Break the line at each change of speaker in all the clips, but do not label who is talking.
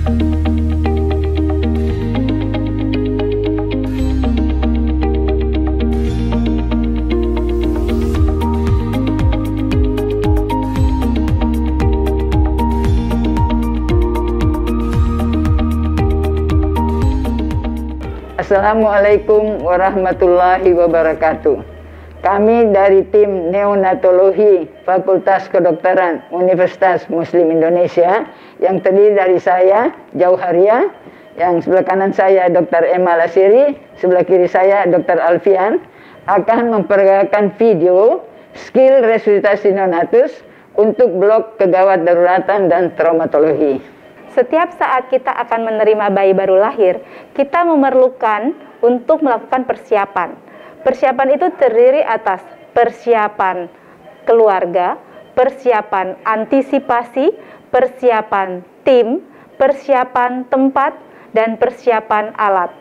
Assalamualaikum warahmatullahi wabarakatuh. Kami dari tim Neonatologi Fakultas Kedokteran Universitas Muslim Indonesia yang terdiri dari saya, Jauharia, yang sebelah kanan saya Dr. Emma Lasiri, sebelah kiri saya Dr. Alfian, akan memperkenalkan video skill resusitasi neonatus untuk blok kegawat daruratan dan traumatologi.
Setiap saat kita akan menerima bayi baru lahir, kita memerlukan untuk melakukan persiapan. Persiapan itu terdiri atas persiapan keluarga, persiapan antisipasi, persiapan tim, persiapan tempat, dan persiapan alat.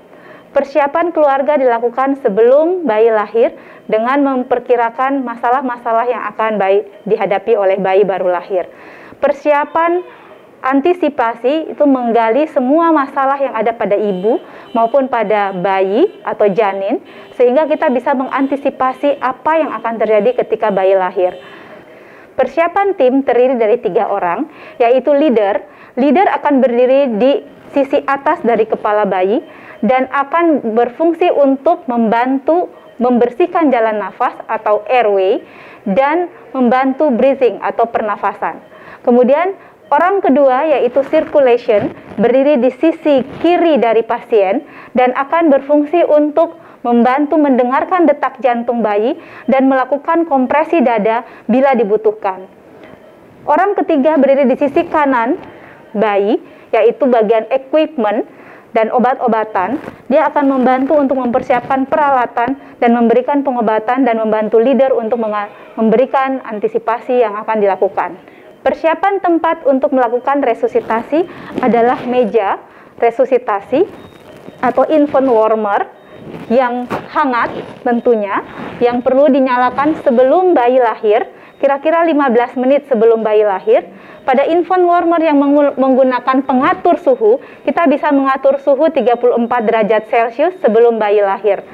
Persiapan keluarga dilakukan sebelum bayi lahir dengan memperkirakan masalah-masalah yang akan dihadapi oleh bayi baru lahir. Persiapan antisipasi itu menggali semua masalah yang ada pada ibu maupun pada bayi atau janin, sehingga kita bisa mengantisipasi apa yang akan terjadi ketika bayi lahir. Persiapan tim terdiri dari 3 orang, yaitu leader. Leader akan berdiri di sisi atas dari kepala bayi dan akan berfungsi untuk membantu membersihkan jalan nafas atau airway dan membantu breathing atau pernafasan. Kemudian orang kedua yaitu circulation berdiri di sisi kiri dari pasien dan akan berfungsi untuk membantu mendengarkan detak jantung bayi dan melakukan kompresi dada bila dibutuhkan. Orang ketiga berdiri di sisi kanan bayi yaitu bagian equipment dan obat-obatan. Dia akan membantu untuk mempersiapkan peralatan dan memberikan pengobatan dan membantu leader untuk memberikan antisipasi yang akan dilakukan. Persiapan tempat untuk melakukan resusitasi adalah meja resusitasi atau infant warmer yang hangat tentunya, yang perlu dinyalakan sebelum bayi lahir, kira-kira 15 menit sebelum bayi lahir. Pada infant warmer yang menggunakan pengatur suhu, kita bisa mengatur suhu 34 derajat Celcius sebelum bayi lahir.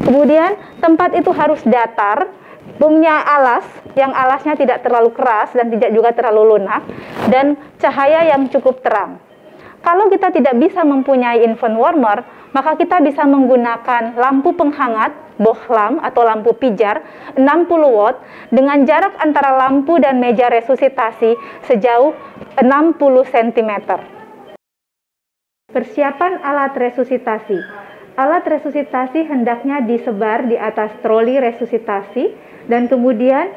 Kemudian tempat itu harus datar, punya alas, yang alasnya tidak terlalu keras dan tidak juga terlalu lunak, dan cahaya yang cukup terang. Kalau kita tidak bisa mempunyai infant warmer, maka kita bisa menggunakan lampu penghangat, bohlam atau lampu pijar 60 watt dengan jarak antara lampu dan meja resusitasi sejauh 60 cm. Persiapan alat resusitasi. Alat resusitasi hendaknya disebar di atas troli resusitasi dan kemudian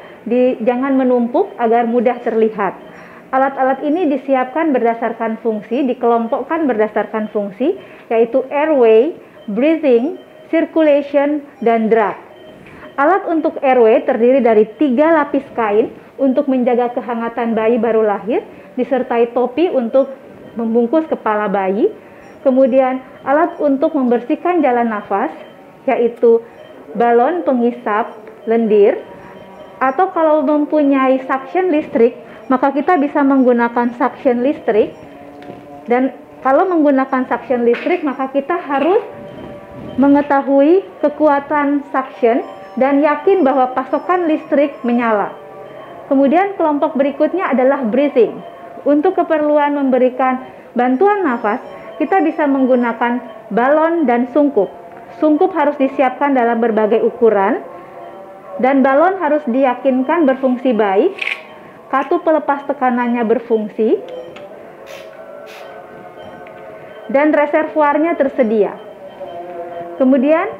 jangan menumpuk agar mudah terlihat. Alat-alat ini disiapkan berdasarkan fungsi, dikelompokkan berdasarkan fungsi, yaitu airway, breathing, circulation, dan drug. Alat untuk airway terdiri dari 3 lapis kain untuk menjaga kehangatan bayi baru lahir, disertai topi untuk membungkus kepala bayi. Kemudian alat untuk membersihkan jalan nafas, yaitu balon pengisap lendir, atau kalau mempunyai suction listrik, maka kita bisa menggunakan suction listrik. Dan kalau menggunakan suction listrik, maka kita harus mengetahui kekuatan suction dan yakin bahwa pasokan listrik menyala. Kemudian kelompok berikutnya adalah breathing. Untuk keperluan memberikan bantuan nafas, kita bisa menggunakan balon dan sungkup. Sungkup harus disiapkan dalam berbagai ukuran, dan balon harus diyakinkan berfungsi baik. Katu pelepas tekanannya berfungsi, dan reservoirnya tersedia. Kemudian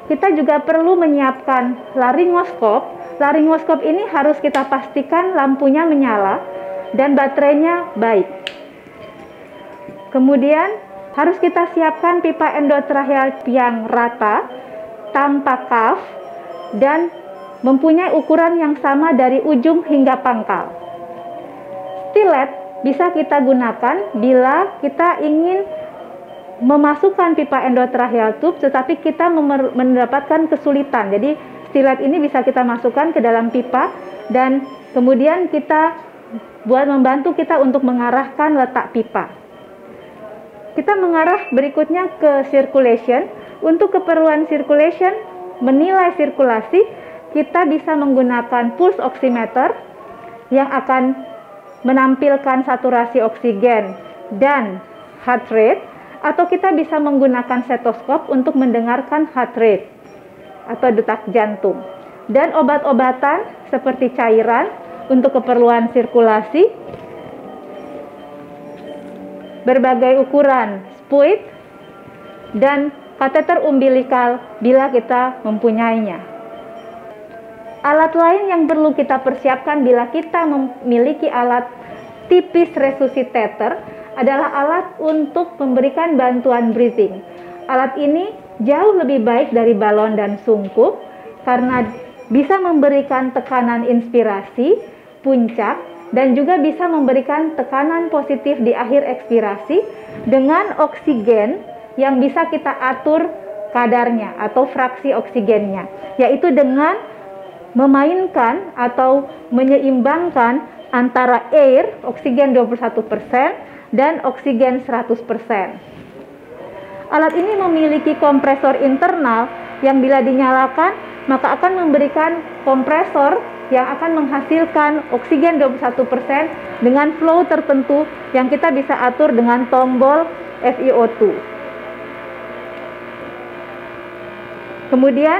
kita juga perlu menyiapkan laringoskop. Laringoskop ini harus kita pastikan lampunya menyala dan baterainya baik. Kemudian harus kita siapkan pipa endotracheal yang rata, tanpa cuff, dan mempunyai ukuran yang sama dari ujung hingga pangkal. Stilet bisa kita gunakan bila kita ingin memasukkan pipa endotracheal tube tetapi kita mendapatkan kesulitan. Jadi stilet ini bisa kita masukkan ke dalam pipa dan kemudian kita membantu kita untuk mengarahkan letak pipa. Kita mengarah berikutnya ke circulation. Untuk keperluan circulation, menilai sirkulasi, kita bisa menggunakan pulse oximeter yang akan menampilkan saturasi oksigen dan heart rate, atau kita bisa menggunakan stetoskop untuk mendengarkan heart rate atau detak jantung. Dan obat-obatan seperti cairan untuk keperluan sirkulasi, berbagai ukuran spuit, dan kateter umbilikal bila kita mempunyainya. Alat lain yang perlu kita persiapkan bila kita memiliki alat tipis resuscitator adalah alat untuk memberikan bantuan breathing. Alat ini jauh lebih baik dari balon dan sungkup karena bisa memberikan tekanan inspirasi, puncak, dan juga bisa memberikan tekanan positif di akhir ekspirasi dengan oksigen yang bisa kita atur kadarnya atau fraksi oksigennya, yaitu dengan memainkan atau menyeimbangkan antara air, oksigen 21%, dan oksigen 100%. Alat ini memiliki kompresor internal yang bila dinyalakan, maka akan memberikan kompresor yang akan menghasilkan oksigen 21% dengan flow tertentu yang kita bisa atur dengan tombol FiO2. Kemudian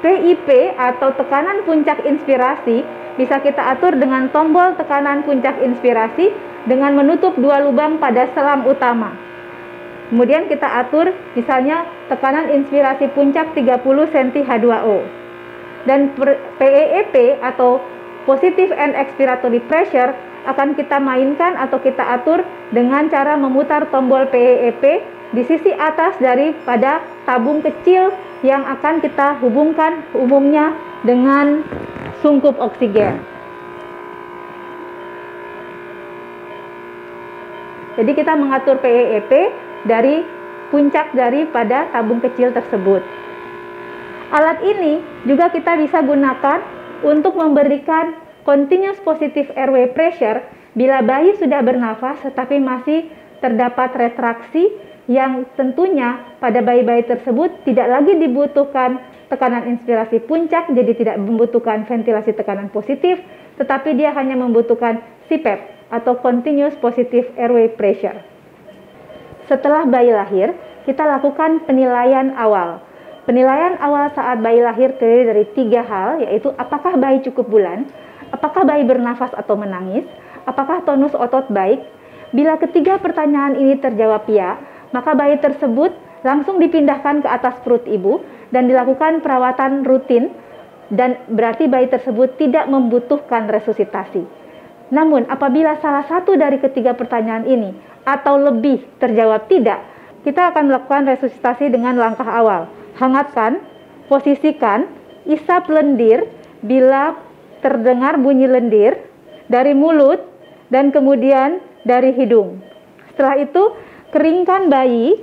PIP atau tekanan puncak inspirasi bisa kita atur dengan tombol tekanan puncak inspirasi dengan menutup dua lubang pada selang utama. Kemudian kita atur misalnya tekanan inspirasi puncak 30 cm H2O. Dan PEEP atau positive end expiratory pressure akan kita mainkan atau kita atur dengan cara memutar tombol PEEP di sisi atas daripada tabung kecil yang akan kita hubungkan umumnya dengan sungkup oksigen. Jadi kita mengatur PEEP dari puncak daripada tabung kecil tersebut. Alat ini juga kita bisa gunakan untuk memberikan continuous positive airway pressure bila bayi sudah bernafas tetapi masih terdapat retraksi yang tentunya pada bayi-bayi tersebut tidak lagi dibutuhkan tekanan inspirasi puncak, jadi tidak membutuhkan ventilasi tekanan positif, tetapi dia hanya membutuhkan CPAP atau Continuous Positive Airway Pressure. Setelah bayi lahir, kita lakukan penilaian awal. Penilaian awal saat bayi lahir terdiri dari 3 hal, yaitu apakah bayi cukup bulan, apakah bayi bernafas atau menangis, apakah tonus otot baik. Bila ketiga pertanyaan ini terjawab ya, maka bayi tersebut langsung dipindahkan ke atas perut ibu dan dilakukan perawatan rutin, dan berarti bayi tersebut tidak membutuhkan resusitasi. Namun apabila salah satu dari ketiga pertanyaan ini atau lebih terjawab tidak, kita akan melakukan resusitasi dengan langkah awal. Hangatkan, posisikan, isap lendir bila terdengar bunyi lendir dari mulut dan kemudian dari hidung. Setelah itu keringkan bayi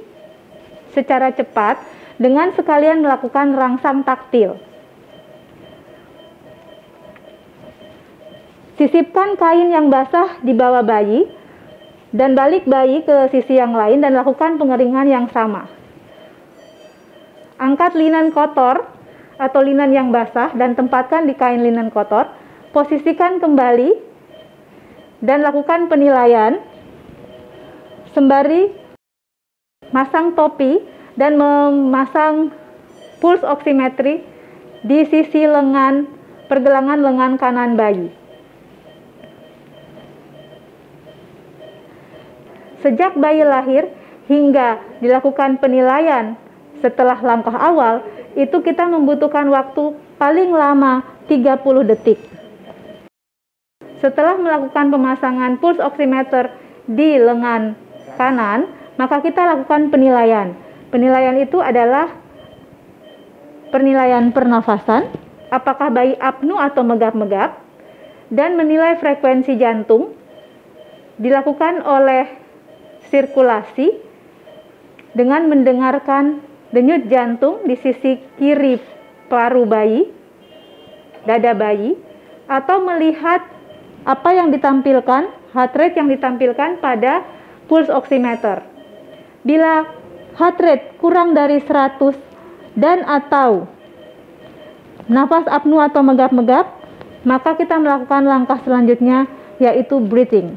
secara cepat dengan sekalian melakukan rangsang taktil. Sisipkan kain yang basah di bawah bayi dan balik bayi ke sisi yang lain dan lakukan pengeringan yang sama. Angkat linen kotor atau linen yang basah dan tempatkan di kain linen kotor. Posisikan kembali dan lakukan penilaian sembari masang topi dan memasang pulse oximetry di sisi lengan, pergelangan lengan kanan bayi. Sejak bayi lahir hingga dilakukan penilaian setelah langkah awal, itu kita membutuhkan waktu paling lama 30 detik. Setelah melakukan pemasangan pulse oximeter di lengan kanan, maka kita lakukan penilaian. Penilaian itu adalah penilaian pernafasan, apakah bayi apnu atau megap-megap, dan menilai frekuensi jantung. Dilakukan oleh sirkulasi dengan mendengarkan denyut jantung di sisi kiri paru bayi, dada bayi, atau melihat apa yang ditampilkan heart rate yang ditampilkan pada pulse oximeter. Bila heart rate kurang dari 100 dan atau nafas apnu atau megap-megap, maka kita melakukan langkah selanjutnya, yaitu breathing.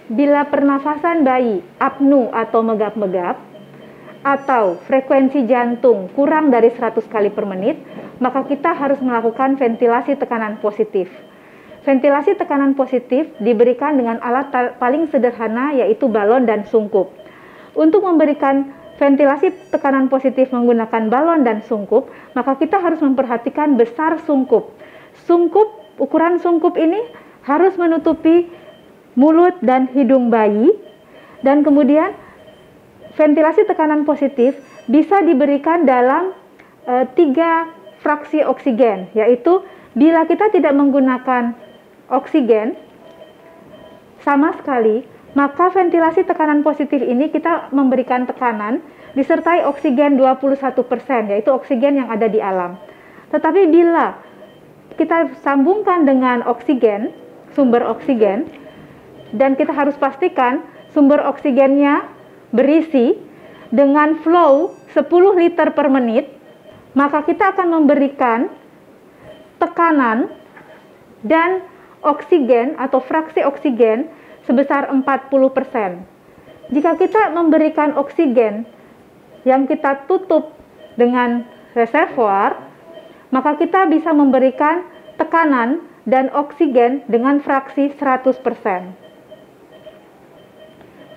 Bila pernafasan bayi apnu atau megap-megap, atau frekuensi jantung kurang dari 100 kali per menit, maka kita harus melakukan ventilasi tekanan positif. Ventilasi tekanan positif diberikan dengan alat paling sederhana, yaitu balon dan sungkup. Untuk memberikan ventilasi tekanan positif menggunakan balon dan sungkup, maka kita harus memperhatikan besar sungkup. Ukuran sungkup ini harus menutupi mulut dan hidung bayi, dan kemudian ventilasi tekanan positif bisa diberikan dalam 3 fraksi oksigen, yaitu bila kita tidak menggunakan oksigen sama sekali, maka ventilasi tekanan positif ini kita memberikan tekanan disertai oksigen 21%, yaitu oksigen yang ada di alam. Tetapi bila kita sambungkan dengan oksigen, sumber oksigen, dan kita harus pastikan sumber oksigennya berisi dengan flow 10 liter per menit, maka kita akan memberikan tekanan dan oksigen atau fraksi oksigen sebesar 40%. Jika kita memberikan oksigen yang kita tutup dengan reservoir, maka kita bisa memberikan tekanan dan oksigen dengan fraksi 100%.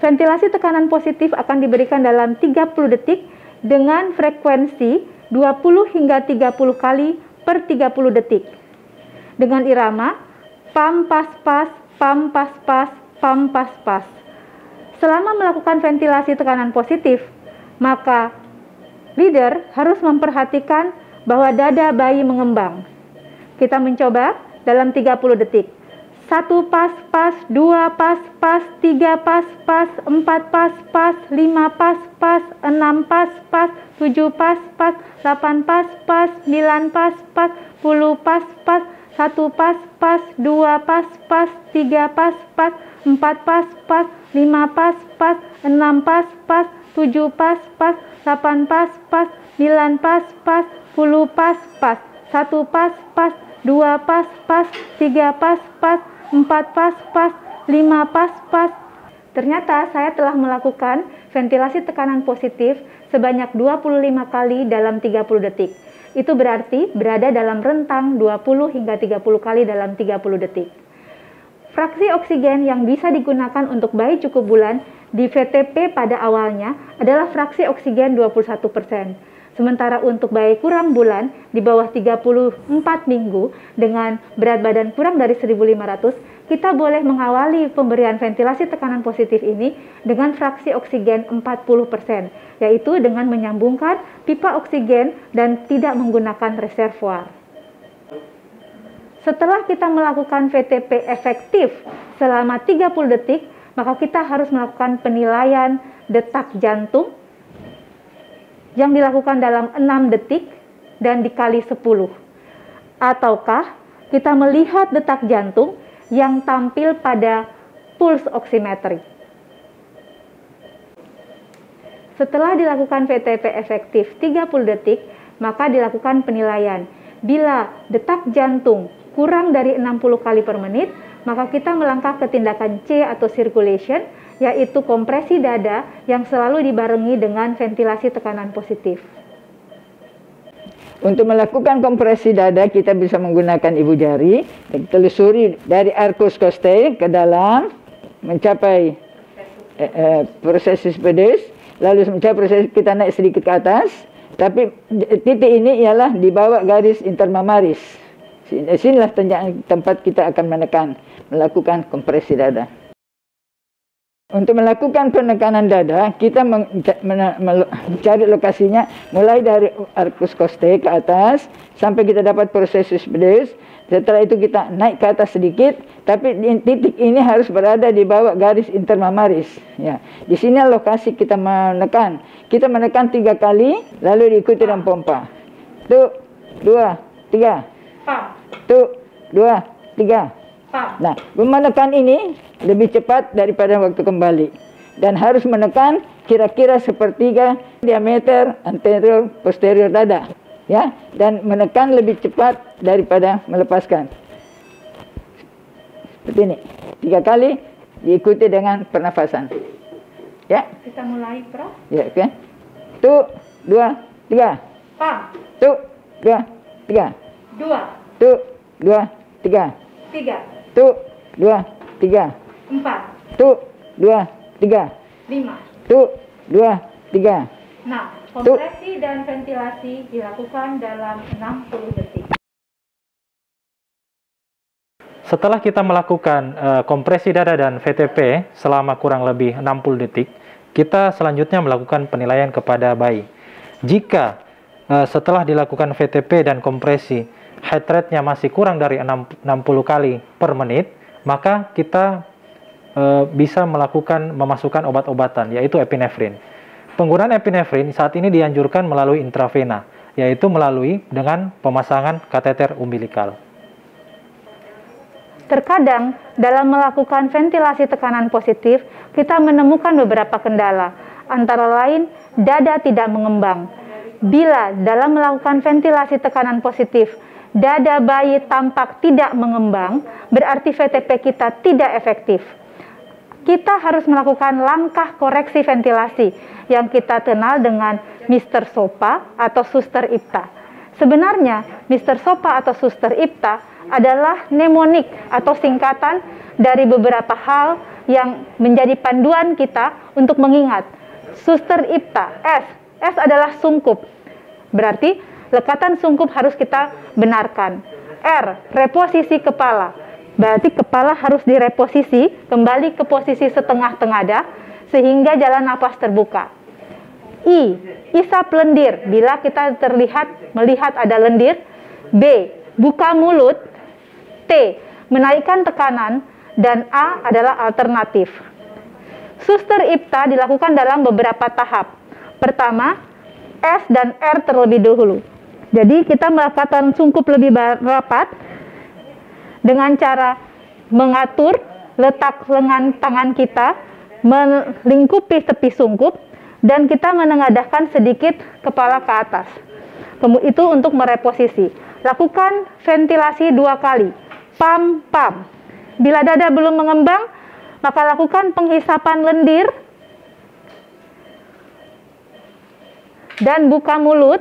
Ventilasi tekanan positif akan diberikan dalam 30 detik dengan frekuensi 20 hingga 30 kali per 30 detik. Dengan irama pam pas pas, pam pas pas, pam pas pas. Selama melakukan ventilasi tekanan positif, maka leader harus memperhatikan bahwa dada bayi mengembang. Kita mencoba dalam 30 detik. 1 pas pas, 2 pas pas, 3 pas pas, 4 pas pas, 5 pas pas, 6 pas pas, 7 pas pas, 8 pas pas, 9 pas pas, 10 pas pas, 1 pas pas, 2 pas pas, 3 pas pas, 4 pas pas, 5 pas pas, 6 pas pas, 7 pas pas, 8 pas pas, 9 pas pas, 10 pas pas, 1 pas pas, 2 pas pas, 3 pas pas, 4 pas pas, 5 pas pas. Ternyata saya telah melakukan ventilasi tekanan positif sebanyak 25 kali dalam 30 detik. Itu berarti berada dalam rentang 20 hingga 30 kali dalam 30 detik. Fraksi oksigen yang bisa digunakan untuk bayi cukup bulan di VTP pada awalnya adalah fraksi oksigen 21%. Sementara untuk bayi kurang bulan di bawah 34 minggu dengan berat badan kurang dari 1.500, kita boleh mengawali pemberian ventilasi tekanan positif ini dengan fraksi oksigen 40%, yaitu dengan menyambungkan pipa oksigen dan tidak menggunakan reservoir. Setelah kita melakukan VTP efektif selama 30 detik, maka kita harus melakukan penilaian detak jantung yang dilakukan dalam 6 detik dan dikali 10. Ataukah kita melihat detak jantung yang tampil pada pulse oximetry. Setelah dilakukan VTP efektif 30 detik, maka dilakukan penilaian. Bila detak jantung kurang dari 60 kali per menit, maka kita melangkah ke tindakan C atau circulation, yaitu kompresi dada yang selalu dibarengi dengan ventilasi tekanan positif.
Untuk melakukan kompresi dada, kita bisa menggunakan ibu jari, telusuri dari arcus costae ke dalam, mencapai prosesus pedis, lalu mencapai proses kita naik sedikit ke atas, tapi titik ini ialah di bawah garis intermamaris. Sinilah tempat kita akan melakukan kompresi dada. Untuk melakukan penekanan dada, kita mencari lokasinya mulai dari arcus costae ke atas sampai kita dapat prosesus pedis. Setelah itu kita naik ke atas sedikit, tapi titik ini harus berada di bawah garis intermamaris. Ya, di sini lokasi kita menekan. Kita menekan 3 kali, lalu diikuti dengan pompa. 1, 2, 3. 1, 2, 3. Nah, menekan ini lebih cepat daripada waktu kembali. Dan harus menekan kira-kira sepertiga diameter anterior posterior dada. Ya, dan menekan lebih cepat daripada melepaskan. Seperti ini. 3 kali diikuti dengan pernafasan. Ya.
Kita mulai, Prof.
Ya, oke. 1, 2, 3.
Pam.
1, 2, 3.
2.
1, 2, 3.
3.
1, 2, 3.
4.
1, 2, 3.
5.
1, 2, 3.
Nah, kompresi dan ventilasi dilakukan dalam 60 detik.
Setelah kita melakukan kompresi dada dan VTP selama kurang lebih 60 detik, kita selanjutnya melakukan penilaian kepada bayi. Jika setelah dilakukan VTP dan kompresi, heart rate-nya masih kurang dari 60 kali per menit, maka kita bisa memasukkan obat-obatan, yaitu epinefrin. Penggunaan epinefrin saat ini dianjurkan melalui intravena, yaitu melalui dengan pemasangan kateter umbilikal.
Terkadang dalam melakukan ventilasi tekanan positif, kita menemukan beberapa kendala, antara lain dada tidak mengembang. Bila dalam melakukan ventilasi tekanan positif, dada bayi tampak tidak mengembang, berarti VTP kita tidak efektif. Kita harus melakukan langkah koreksi ventilasi yang kita kenal dengan Mr. SOPA atau Suster IPTA. Sebenarnya, Mr. SOPA atau Suster IPTA adalah mnemonik atau singkatan dari beberapa hal yang menjadi panduan kita untuk mengingat. Suster IPTA, S adalah sungkup. Berarti lekatan sungkup harus kita benarkan. R, reposisi kepala. Berarti kepala harus direposisi kembali ke posisi setengah tengada sehingga jalan napas terbuka. I, isap lendir bila kita melihat ada lendir. B, buka mulut. T, menaikkan tekanan. Dan A adalah alternatif. Suster IPTA dilakukan dalam beberapa tahap. Pertama, S dan R terlebih dahulu. Jadi kita melakukan sungkup lebih rapat dengan cara mengatur letak lengan tangan kita melingkupi tepi sungkup dan kita menengadahkan sedikit kepala ke atas. Itu untuk mereposisi. Lakukan ventilasi 2 kali. Pam, pam. Bila dada belum mengembang, maka lakukan penghisapan lendir dan buka mulut.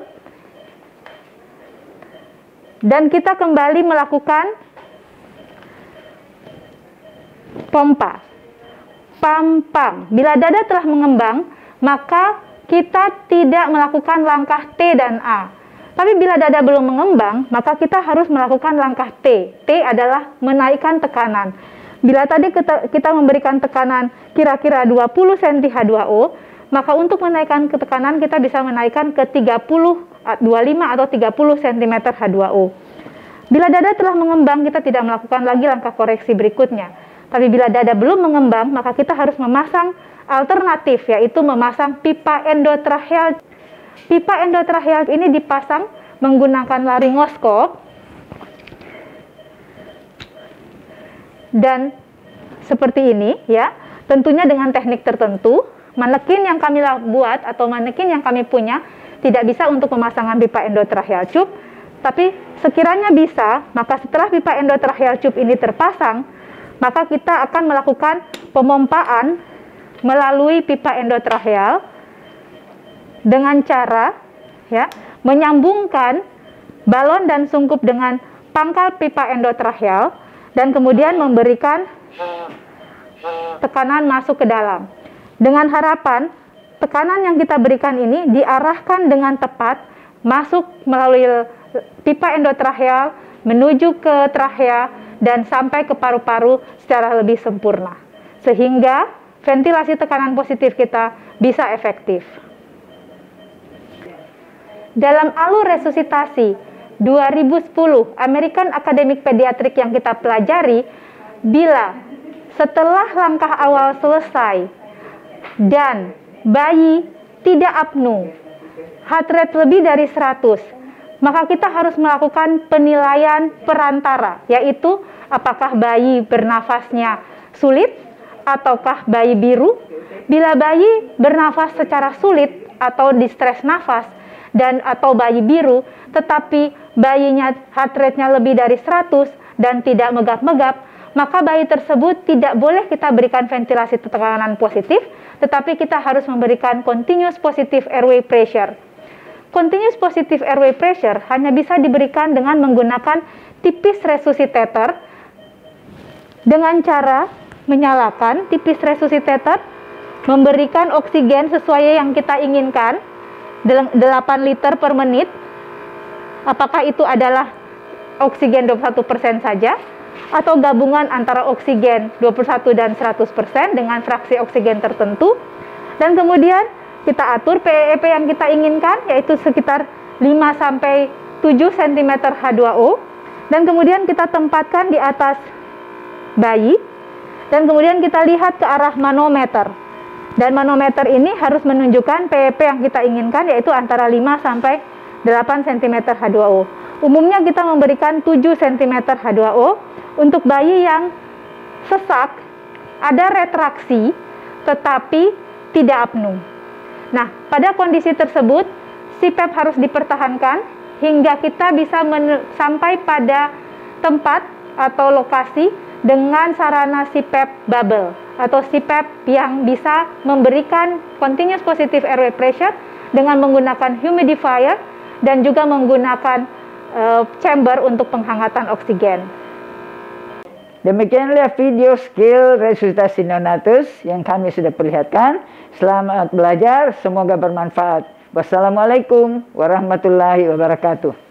Dan kita kembali melakukan pompa. Pam, pam. Bila dada telah mengembang, maka kita tidak melakukan langkah T dan A. Tapi bila dada belum mengembang, maka kita harus melakukan langkah T. T adalah menaikkan tekanan. Bila tadi kita memberikan tekanan kira-kira 20 cm H2O, maka untuk menaikkan tekanan kita bisa menaikkan ke 25 atau 30 cm H2O. Bila dada telah mengembang, kita tidak melakukan lagi langkah koreksi berikutnya. Tapi bila dada belum mengembang, maka kita harus memasang alternatif, yaitu memasang pipa endotracheal. Pipa endotracheal ini dipasang menggunakan laryngoskop dan seperti ini ya. Tentunya dengan teknik tertentu. Manekin yang kami buat atau manekin yang kami punya tidak bisa untuk pemasangan pipa endotracheal tube, tapi sekiranya bisa, maka setelah pipa endotracheal tube ini terpasang, maka kita akan melakukan pemompaan melalui pipa endotracheal dengan cara ya menyambungkan balon dan sungkup dengan pangkal pipa endotracheal dan kemudian memberikan tekanan masuk ke dalam. Dengan harapan tekanan yang kita berikan ini diarahkan dengan tepat masuk melalui pipa endotracheal menuju ke trachea dan sampai ke paru-paru secara lebih sempurna. Sehingga ventilasi tekanan positif kita bisa efektif. Dalam alur resusitasi 2010 American Academic Pediatric yang kita pelajari, bila setelah langkah awal selesai dan bayi tidak apnu, heart rate lebih dari 100, maka kita harus melakukan penilaian perantara, yaitu Apakah bayi bernafasnya sulit ataukah bayi biru? Bila bayi bernafas secara sulit atau distres nafas atau bayi biru, tetapi bayinya heart rate-nya lebih dari 100 dan tidak megap-megap, maka bayi tersebut tidak boleh kita berikan ventilasi tekanan positif, tetapi kita harus memberikan continuous positive airway pressure. Continuous positive airway pressure hanya bisa diberikan dengan menggunakan tipis resusitator dengan cara menyalakan tipis resusitator, memberikan oksigen sesuai yang kita inginkan, 8 liter per menit. Apakah itu adalah oksigen 21% saja, atau gabungan antara oksigen 21 dan 100% dengan fraksi oksigen tertentu, dan kemudian kita atur PEP yang kita inginkan, yaitu sekitar 5-7 cm H2O, dan kemudian kita tempatkan di atas bayi, dan kemudian kita lihat ke arah manometer, dan manometer ini harus menunjukkan PEP yang kita inginkan, yaitu antara 5-8 cm H2O. Umumnya kita memberikan 7 cm H2O. Untuk bayi yang sesak, ada retraksi tetapi tidak apnu. Nah, pada kondisi tersebut CPAP harus dipertahankan hingga kita bisa sampai pada tempat atau lokasi dengan sarana CPAP bubble atau CPAP yang bisa memberikan continuous positive airway pressure dengan menggunakan humidifier dan juga menggunakan chamber untuk penghangatan oksigen.
Demikianlah video skill resusitasi neonatus yang kami sudah perlihatkan. Selamat belajar, semoga bermanfaat. Wassalamualaikum warahmatullahi wabarakatuh.